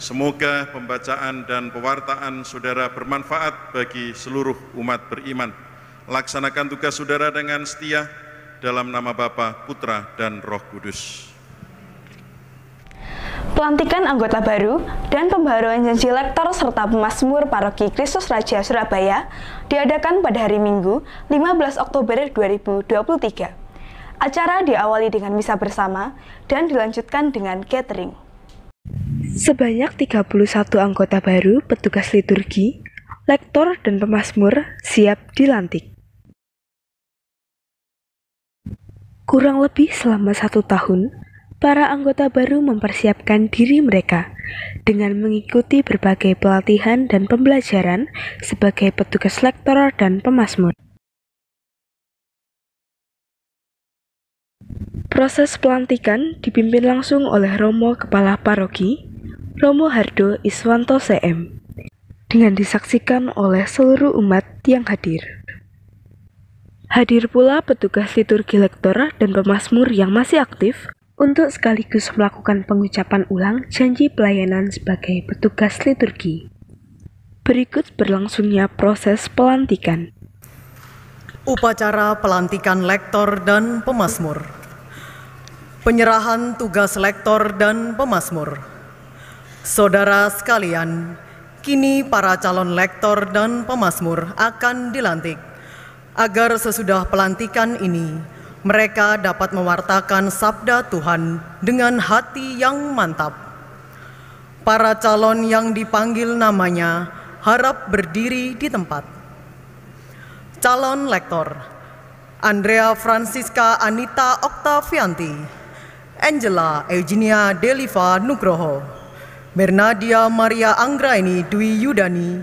Semoga pembacaan dan pewartaan saudara bermanfaat bagi seluruh umat beriman. Laksanakan tugas saudara dengan setia dalam nama Bapa, Putra, dan Roh Kudus. Pelantikan anggota baru dan pembaharuan janji lektor serta pemazmur Paroki Kristus Raja Surabaya diadakan pada hari Minggu 15 Oktober 2023. Acara diawali dengan misa bersama dan dilanjutkan dengan catering. Sebanyak 31 anggota baru petugas liturgi, lektor, dan pemazmur siap dilantik. Kurang lebih selama 1 tahun, para anggota baru mempersiapkan diri mereka dengan mengikuti berbagai pelatihan dan pembelajaran sebagai petugas lektor dan pemazmur. Proses pelantikan dipimpin langsung oleh Romo Kepala Paroki, Romo Hardo Iswanto CM, dengan disaksikan oleh seluruh umat yang hadir. Hadir pula petugas liturgi lektor dan pemazmur yang masih aktif untuk sekaligus melakukan pengucapan ulang janji pelayanan sebagai petugas liturgi. Berikut berlangsungnya proses pelantikan. Upacara pelantikan lektor dan pemazmur. Penyerahan tugas lektor dan pemazmur. Saudara sekalian, kini para calon lektor dan pemazmur akan dilantik, agar sesudah pelantikan ini, mereka dapat mewartakan sabda Tuhan dengan hati yang mantap. Para calon yang dipanggil namanya harap berdiri di tempat. Calon lektor: Andrea Francisca Anita Oktavianti, Angela Eugenia Deliva Nugroho, Bernadia Maria Anggraini Dwi Yudani,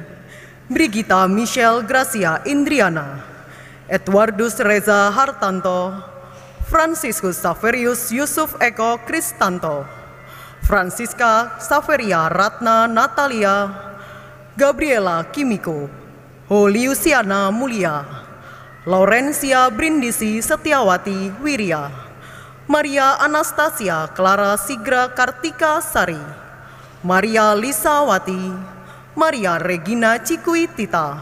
Brigita Michelle Gracia Indriana, Edwardus Reza Hartanto, Franciscus Saverius Yusuf Eko Kristanto, Francisca Saveria Ratna Natalia, Gabriela Kimiko, Holiusiana Mulia, Laurencia Brindisi Setiawati Wirya, Maria Anastasia Clara Sigra Kartika Sari, Maria Lisawati, Maria Regina Cikui Tita,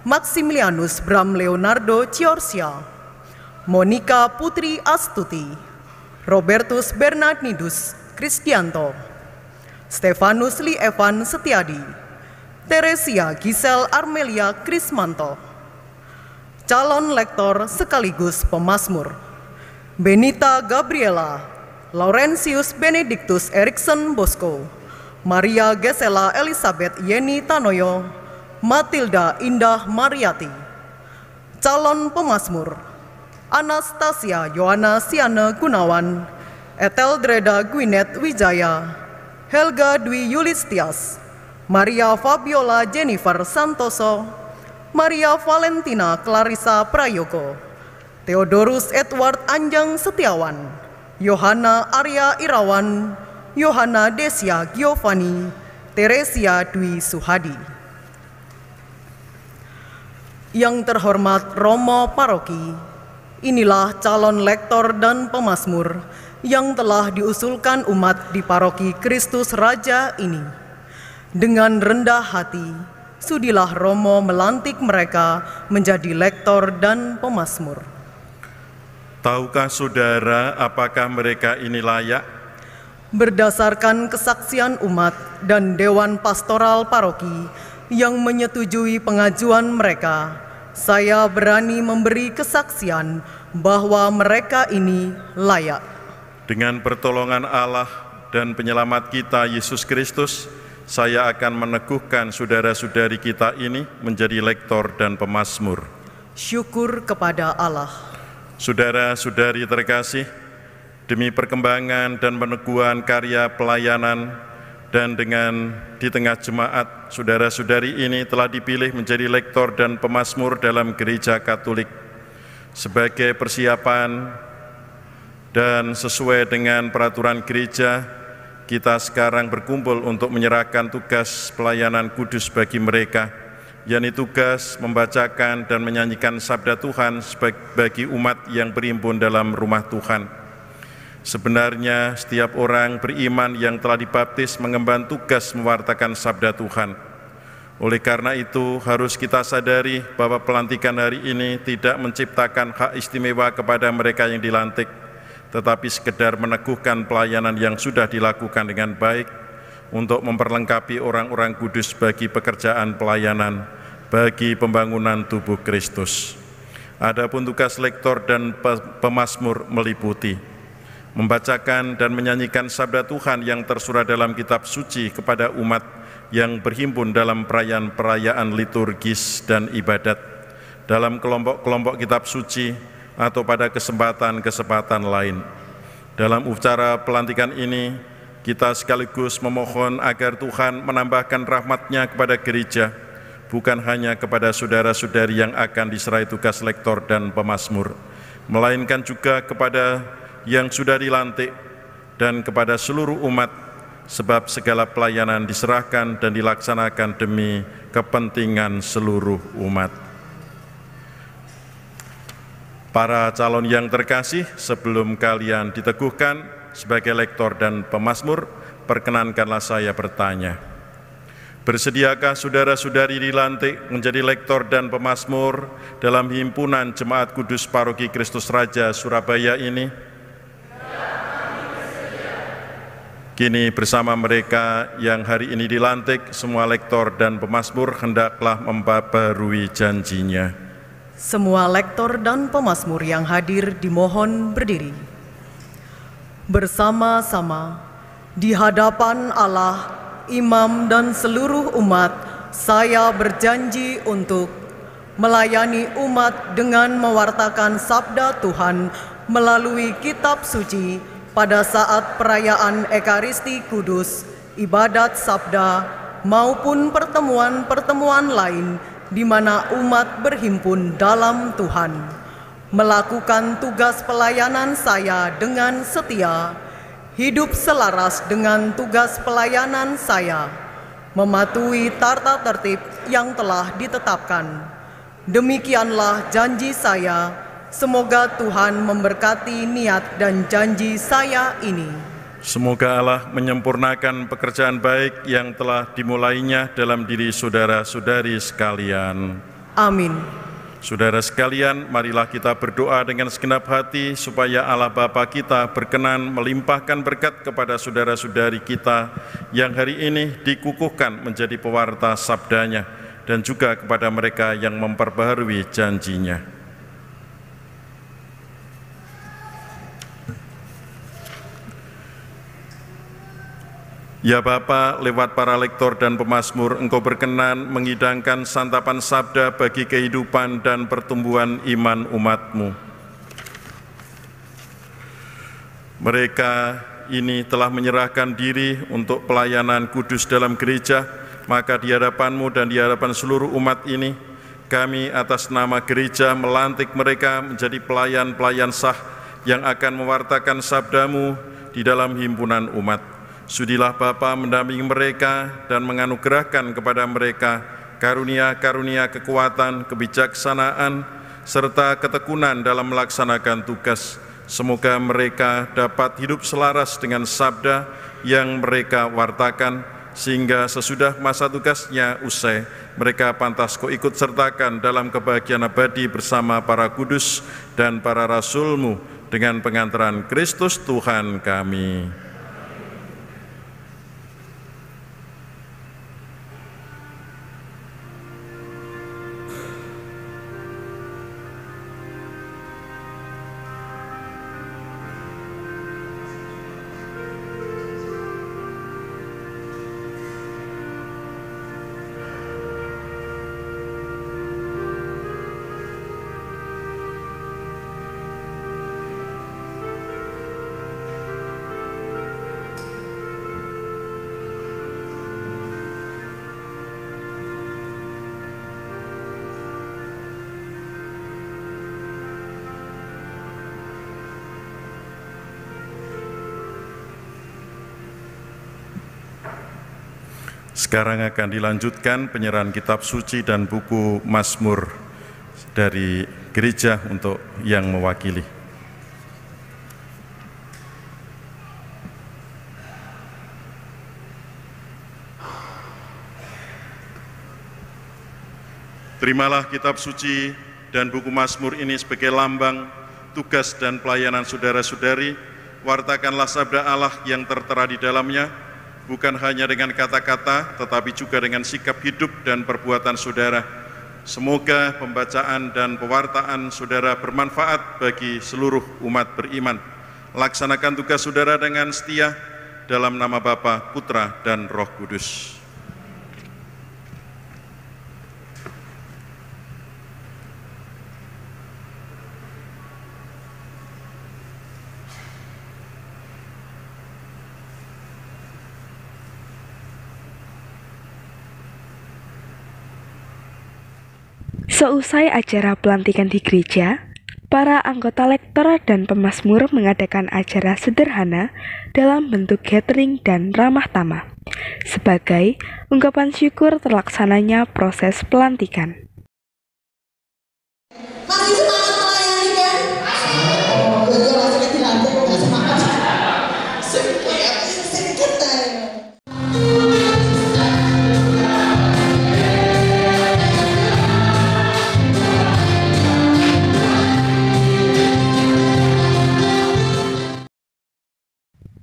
Maximilianus Bram Leonardo Ciorsia, Monica Putri Astuti, Robertus Bernardinus Kristianto, Stefanus Li Evan Setiadi, Teresia Gisel Armelia Krismanto. Calon lektor sekaligus pemazmur: Benita Gabriela, Laurentius Benedictus Erikson Bosco, Maria Gesela Elizabeth Yeni Tanoyo, Matilda Indah Mariati. Calon pemazmur: Anastasia Yohana Siana Gunawan, Eteldreda Gwyneth Wijaya, Helga Dwi Yulistias, Maria Fabiola Jennifer Santoso, Maria Valentina Clarissa Prayoko, Theodorus Edward Anjang Setiawan, Yohana Arya Irawan, Yohana Desia Giovanni, Teresia Dwi Suhadi. Yang terhormat Romo Paroki, inilah calon lektor dan pemazmur yang telah diusulkan umat di Paroki Kristus Raja ini. Dengan rendah hati, sudilah Romo melantik mereka menjadi lektor dan pemazmur. Tahukah saudara apakah mereka ini layak? Berdasarkan kesaksian umat dan Dewan Pastoral Paroki yang menyetujui pengajuan mereka, saya berani memberi kesaksian bahwa mereka ini layak. Dengan pertolongan Allah dan penyelamat kita Yesus Kristus, saya akan meneguhkan saudara-saudari kita ini menjadi lektor dan pemazmur. Syukur kepada Allah. Saudara-saudari terkasih, demi perkembangan dan peneguhan karya pelayanan dan dengan di tengah jemaat, saudara-saudari ini telah dipilih menjadi lektor dan pemazmur dalam Gereja Katolik. Sebagai persiapan dan sesuai dengan peraturan gereja, kita sekarang berkumpul untuk menyerahkan tugas pelayanan kudus bagi mereka, yakni tugas membacakan dan menyanyikan sabda Tuhan bagi umat yang berhimpun dalam rumah Tuhan. Sebenarnya setiap orang beriman yang telah dibaptis mengemban tugas mewartakan sabda Tuhan. Oleh karena itu harus kita sadari bahwa pelantikan hari ini tidak menciptakan hak istimewa kepada mereka yang dilantik, tetapi sekedar meneguhkan pelayanan yang sudah dilakukan dengan baik untuk memperlengkapi orang-orang kudus bagi pekerjaan pelayanan, bagi pembangunan tubuh Kristus. Adapun tugas lektor dan pemazmur meliputi membacakan dan menyanyikan sabda Tuhan yang tersurat dalam kitab suci kepada umat yang berhimpun dalam perayaan-perayaan liturgis dan ibadat, dalam kelompok-kelompok kitab suci atau pada kesempatan-kesempatan lain. Dalam upacara pelantikan ini, kita sekaligus memohon agar Tuhan menambahkan rahmat-Nya kepada gereja, bukan hanya kepada saudara-saudari yang akan diserai tugas lektor dan pemazmur, melainkan juga kepada yang sudah dilantik dan kepada seluruh umat, sebab segala pelayanan diserahkan dan dilaksanakan demi kepentingan seluruh umat. Para calon yang terkasih, sebelum kalian diteguhkan sebagai lektor dan pemazmur, perkenankanlah saya bertanya. Bersediakah saudara-saudari dilantik menjadi lektor dan pemazmur dalam himpunan Jemaat Kudus Paroki Kristus Raja Surabaya ini? Kini bersama mereka yang hari ini dilantik, semua lektor dan pemazmur hendaklah memperbarui janjinya. Semua lektor dan pemazmur yang hadir dimohon berdiri. Bersama-sama di hadapan Allah, imam dan seluruh umat, saya berjanji untuk melayani umat dengan mewartakan sabda Tuhan melalui kitab suci pada saat perayaan Ekaristi Kudus, ibadat sabda, maupun pertemuan-pertemuan lain di mana umat berhimpun dalam Tuhan. Melakukan tugas pelayanan saya dengan setia, hidup selaras dengan tugas pelayanan saya, mematuhi tata tertib yang telah ditetapkan. Demikianlah janji saya. Semoga Tuhan memberkati niat dan janji saya ini. Semoga Allah menyempurnakan pekerjaan baik yang telah dimulainya dalam diri saudara-saudari sekalian. Amin. Saudara sekalian, marilah kita berdoa dengan segenap hati supaya Allah Bapa kita berkenan melimpahkan berkat kepada saudara-saudari kita yang hari ini dikukuhkan menjadi pewarta sabdanya, dan juga kepada mereka yang memperbaharui janjinya. Ya Bapa, lewat para lektor dan pemazmur, Engkau berkenan mengidangkan santapan sabda bagi kehidupan dan pertumbuhan iman umat-Mu. Mereka ini telah menyerahkan diri untuk pelayanan kudus dalam gereja, maka di hadapan-Mu dan di hadapan seluruh umat ini, kami atas nama gereja melantik mereka menjadi pelayan-pelayan sah yang akan mewartakan sabda-Mu di dalam himpunan umat. Sudilah Bapa mendampingi mereka dan menganugerahkan kepada mereka karunia-karunia kekuatan, kebijaksanaan, serta ketekunan dalam melaksanakan tugas. Semoga mereka dapat hidup selaras dengan sabda yang mereka wartakan, sehingga sesudah masa tugasnya usai, mereka pantas kau ikut sertakan dalam kebahagiaan abadi bersama para kudus dan para rasul-Mu dengan pengantaran Kristus Tuhan kami. Sekarang akan dilanjutkan penyerahan kitab suci dan buku Mazmur dari gereja untuk yang mewakili. Terimalah kitab suci dan buku Mazmur ini sebagai lambang tugas dan pelayanan saudara-saudari. Wartakanlah sabda Allah yang tertera di dalamnya, bukan hanya dengan kata-kata, tetapi juga dengan sikap hidup dan perbuatan saudara. Semoga pembacaan dan pewartaan saudara bermanfaat bagi seluruh umat beriman. Laksanakan tugas saudara dengan setia dalam nama Bapa, Putra, dan Roh Kudus. Seusai acara pelantikan di gereja, para anggota lektor dan pemazmur mengadakan acara sederhana dalam bentuk gathering dan ramah tamah, sebagai ungkapan syukur terlaksananya proses pelantikan. Masih semangat melayani kan? Oh, jadi rasanya dilantik kok gak semangat. Sedikit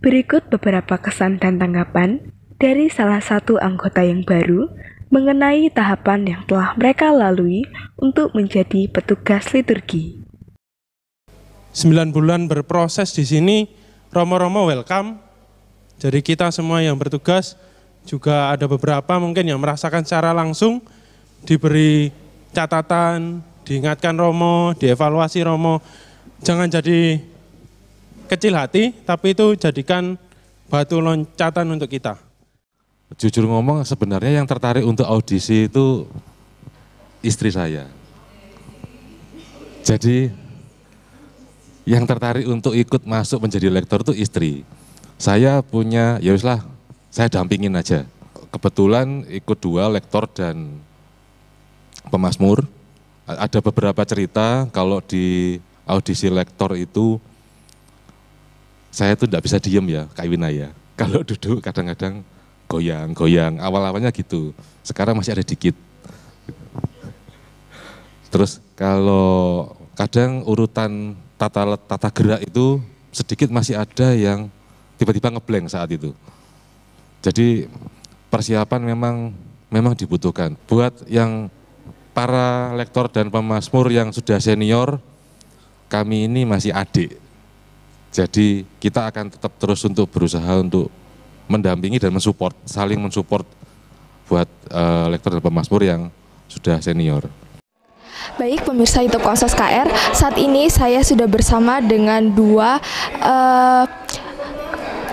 Berikut beberapa kesan dan tanggapan dari salah satu anggota yang baru mengenai tahapan yang telah mereka lalui untuk menjadi petugas liturgi. 9 bulan berproses di sini, Romo-romo welcome. Jadi kita semua yang bertugas juga ada beberapa mungkin yang merasakan secara langsung, diberi catatan, diingatkan Romo, dievaluasi Romo. Jangan jadi kecil hati, tapi itu jadikan batu loncatan untuk kita. Jujur ngomong, sebenarnya yang tertarik untuk audisi itu istri saya. Jadi yang tertarik untuk ikut masuk menjadi lektor itu istri. Saya punya, ya wislah, saya dampingin aja. Kebetulan ikut 2 lektor dan pemazmur. Ada beberapa cerita kalau di audisi lektor itu saya tuh tidak bisa diem ya, Kak Wina ya. Kalau duduk kadang-kadang goyang-goyang, awal-awalnya gitu. Sekarang masih ada dikit. Terus kalau kadang urutan tata gerak itu sedikit masih ada yang tiba-tiba ngeblank saat itu. Jadi persiapan memang dibutuhkan. Buat yang para lektor dan pemazmur yang sudah senior, kami ini masih adik. Jadi kita akan tetap terus untuk berusaha untuk mendampingi dan mensupport, saling mensupport buat lektor dan pemazmur yang sudah senior. Baik pemirsa YouTube Konsos KR, saat ini saya sudah bersama dengan 2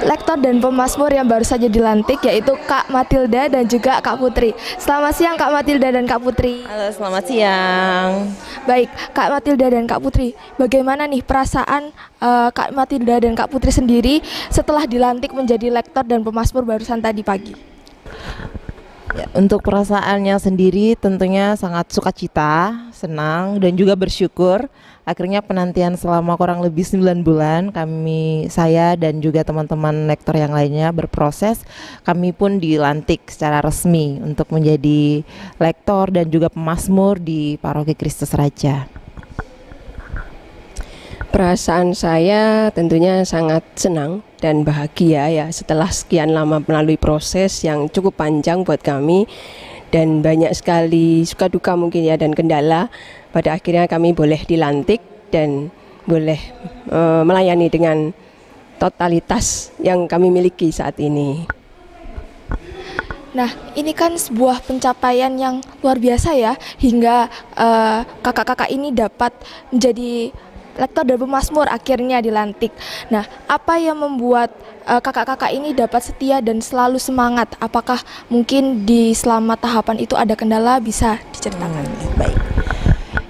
lektor dan pemazmur yang baru saja dilantik, yaitu Kak Matilda dan juga Kak Putri. Selamat siang Kak Matilda dan Kak Putri. Halo, selamat siang. Baik, Kak Matilda dan Kak Putri, bagaimana nih perasaan Kak Matilda dan Kak Putri sendiri setelah dilantik menjadi lektor dan pemazmur barusan tadi pagi? Ya, untuk perasaannya sendiri tentunya sangat sukacita, senang dan juga bersyukur. Akhirnya penantian selama kurang lebih 9 bulan saya dan juga teman-teman lektor yang lainnya berproses. Kami pun dilantik secara resmi untuk menjadi lektor dan juga pemazmur di Paroki Kristus Raja. Perasaan saya tentunya sangat senang dan bahagia ya setelah sekian lama melalui proses yang cukup panjang buat kami dan banyak sekali suka duka mungkin ya dan kendala. Pada akhirnya kami boleh dilantik dan boleh melayani dengan totalitas yang kami miliki saat ini. Nah, ini kan sebuah pencapaian yang luar biasa ya, hingga kakak-kakak ini dapat menjadi lektor dan pemazmur akhirnya dilantik. Nah, apa yang membuat kakak-kakak ini dapat setia dan selalu semangat? Apakah mungkin di selama tahapan itu ada kendala, bisa diceritakan? Baik.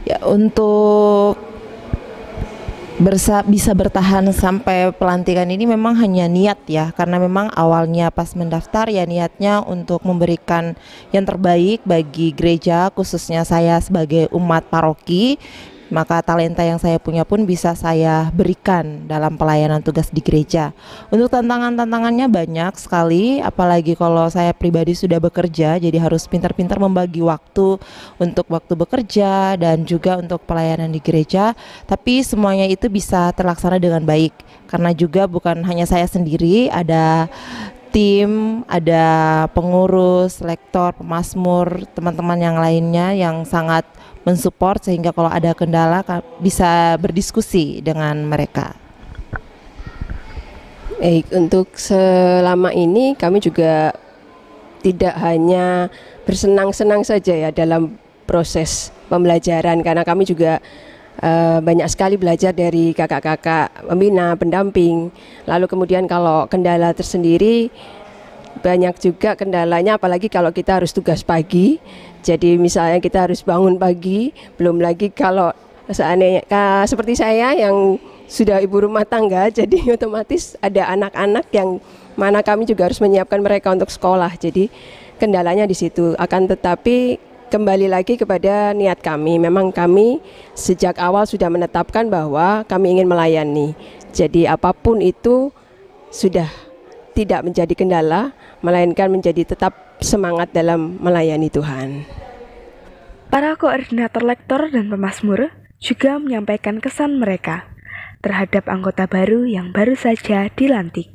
Ya, untuk bisa bertahan sampai pelantikan ini memang hanya niat ya, karena memang awalnya pas mendaftar ya niatnya untuk memberikan yang terbaik bagi gereja, khususnya saya sebagai umat paroki, maka talenta yang saya punya pun bisa saya berikan dalam pelayanan tugas di gereja. Untuk tantangannya banyak sekali, apalagi kalau saya pribadi sudah bekerja, jadi harus pintar-pintar membagi waktu untuk waktu bekerja dan juga untuk pelayanan di gereja. Tapi semuanya itu bisa terlaksana dengan baik, karena juga bukan hanya saya sendiri, ada tim, ada pengurus, lektor, pemazmur, teman-teman yang lainnya yang sangat mensupport, sehingga kalau ada kendala bisa berdiskusi dengan mereka. Baik, untuk selama ini kami juga tidak hanya bersenang-senang saja ya dalam proses pembelajaran, karena kami juga banyak sekali belajar dari kakak-kakak pembina, pendamping. Lalu kemudian kalau kendala tersendiri, banyak juga kendalanya, apalagi kalau kita harus tugas pagi. Jadi misalnya kita harus bangun pagi, belum lagi kalau seandainya seperti saya yang sudah ibu rumah tangga, jadi otomatis ada anak-anak yang mana kami juga harus menyiapkan mereka untuk sekolah. Jadi kendalanya di situ. Akan tetapi kembali lagi kepada niat kami. Memang kami sejak awal sudah menetapkan bahwa kami ingin melayani. Jadi apapun itu sudah tidak menjadi kendala, melainkan menjadi tetap semangat dalam melayani Tuhan. Para koordinator lektor dan pemazmur juga menyampaikan kesan mereka terhadap anggota baru yang baru saja dilantik,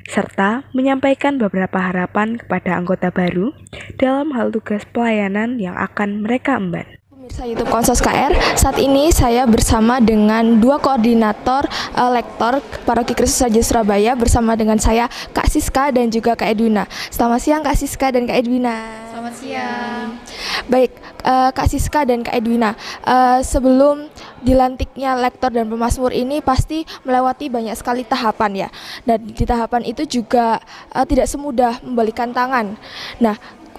serta menyampaikan beberapa harapan kepada anggota baru dalam hal tugas pelayanan yang akan mereka emban. Pemirsa YouTube Konsos KR, saat ini saya bersama dengan dua koordinator lektor Paroki Kristus Raja Surabaya, bersama dengan saya Kak Siska dan juga Kak Edwina. Selamat siang Kak Siska dan Kak Edwina. Selamat siang. Baik, Kak Siska dan Kak Edwina, sebelum dilantiknya lektor dan pemazmur ini pasti melewati banyak sekali tahapan ya. Dan di tahapan itu juga tidak semudah membalikan tangan. Nah,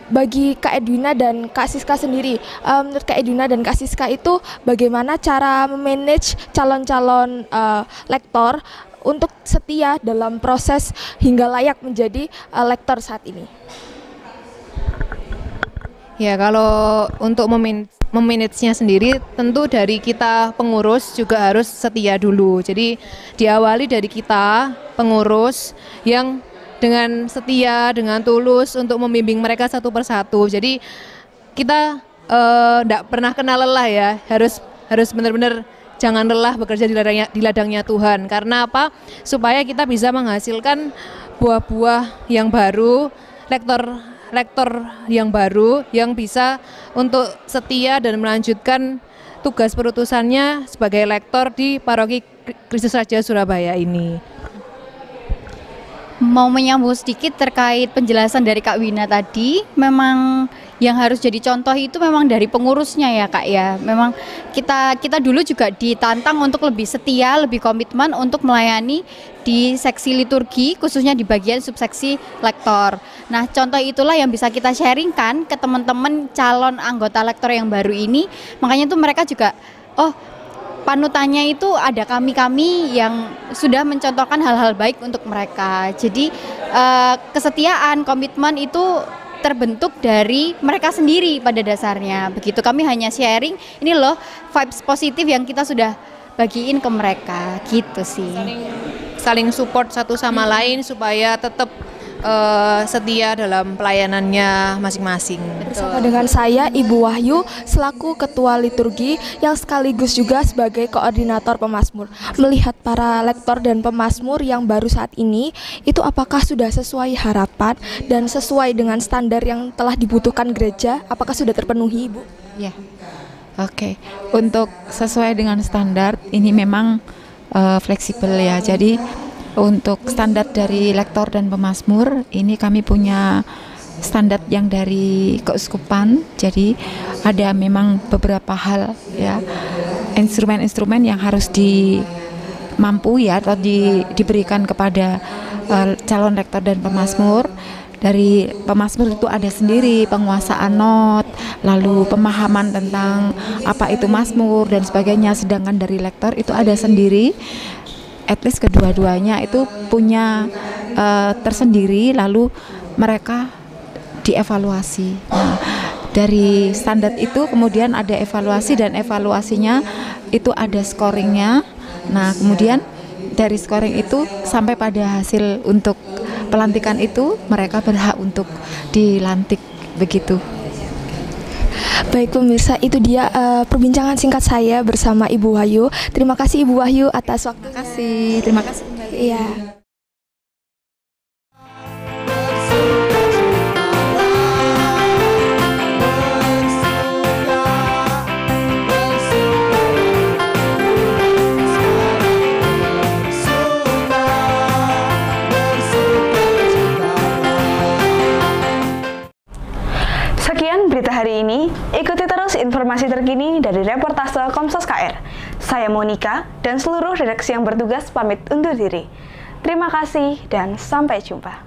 bagi Kak Edwina dan Kak Siska sendiri, menurut Kak Edwina dan Kak Siska itu bagaimana cara memanage calon-calon lektor untuk setia dalam proses hingga layak menjadi lektor saat ini? Ya, kalau untuk memanage-nya sendiri, tentu dari kita pengurus juga harus setia dulu. Jadi diawali dari kita pengurus yang dengan setia, dengan tulus untuk membimbing mereka satu persatu. Jadi kita tidak pernah kenal lelah ya, harus benar-benar jangan lelah bekerja di ladangnya Tuhan. Karena apa? Supaya kita bisa menghasilkan buah-buah yang baru, lektor yang baru yang bisa untuk setia dan melanjutkan tugas perutusannya sebagai lektor di Paroki Kristus Raja Surabaya ini. Mau menyambung sedikit terkait penjelasan dari Kak Wina tadi, memang yang harus jadi contoh itu memang dari pengurusnya ya Kak ya. Memang kita dulu juga ditantang untuk lebih setia, lebih komitmen untuk melayani di seksi liturgi, khususnya di bagian subseksi lektor. Nah, contoh itulah yang bisa kita sharingkan ke teman-teman calon anggota lektor yang baru ini. Makanya tuh mereka juga, panutannya itu ada kami-kami yang sudah mencontohkan hal-hal baik untuk mereka. Jadi kesetiaan, komitmen itu terbentuk dari mereka sendiri pada dasarnya. Begitu, kami hanya sharing, ini loh vibes positif yang kita sudah bagiin ke mereka, gitu sih. Saling support satu sama lain supaya tetap setia dalam pelayanannya masing-masing. Bersama dengan saya Ibu Wahyu selaku Ketua Liturgi yang sekaligus juga sebagai Koordinator Pemazmur. Melihat para lektor dan pemazmur yang baru saat ini, itu apakah sudah sesuai harapan dan sesuai dengan standar yang telah dibutuhkan gereja? Apakah sudah terpenuhi, Ibu? Ya, oke. Untuk sesuai dengan standar ini memang fleksibel ya. Jadi untuk standar dari lektor dan pemazmur ini kami punya standar yang dari keuskupan. Jadi ada memang beberapa hal ya, instrumen-instrumen yang harus mampu ya atau diberikan kepada calon lektor dan pemazmur. Dari pemazmur itu ada sendiri penguasaan not, lalu pemahaman tentang apa itu mazmur dan sebagainya. Sedangkan dari lektor itu ada sendiri. At least kedua-duanya itu punya tersendiri, lalu mereka dievaluasi. Nah, dari standar itu kemudian ada evaluasi, dan evaluasinya itu ada scoringnya. Nah kemudian dari scoring itu sampai pada hasil untuk pelantikan itu mereka berhak untuk dilantik begitu. Baik pemirsa, itu dia perbincangan singkat saya bersama Ibu Wahyu. Terima kasih Ibu Wahyu atas waktu. Terima kasih kembali. Iya. Sekian berita hari ini, ikuti terus informasi terkini dari reportase Komsos KR. Saya Monica dan seluruh redaksi yang bertugas pamit undur diri. Terima kasih dan sampai jumpa.